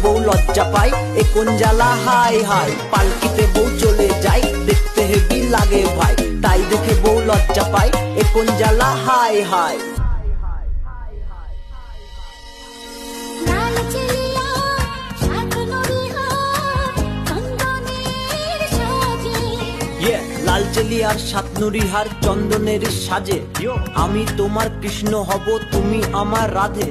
বউ লজ্জা পাই, এ কোন জ্বালা হাই হাই। পালকিতে বউ চলে যায়, দেখতে হেবি লাগে ভাই, তাই দেখে বউ লজ্জা পাই, এ কোন জ্বালা হাই হাই। লাল চেলি আর সাতনুরি হার চন্দনের সাজে, আমি তোমার কৃষ্ণ হব, তুমি আমার রাধে।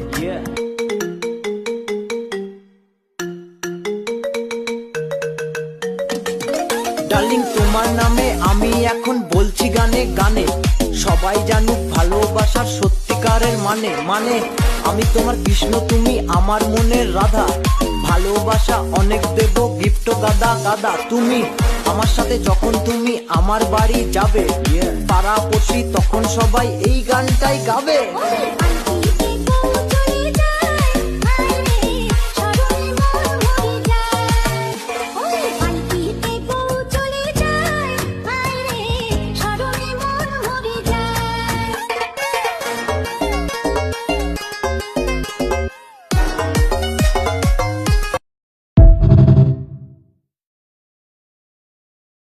ডার্লিং তোমার নামে আমি এখন বলছি গানে গানে, সবাই জানুক ভালোবাসার সত্যিকারের মানে। মানে আমি তোমার কৃষ্ণ, তুমি আমার মনের রাধা, ভালোবাসা অনেক দেব গিফট গাদা গাদা। তুমি আমার সাথে যখন তুমি আমার বাড়ি যাবে, পাড়া পড়শি তখন সবাই এই গানটাই গাবে।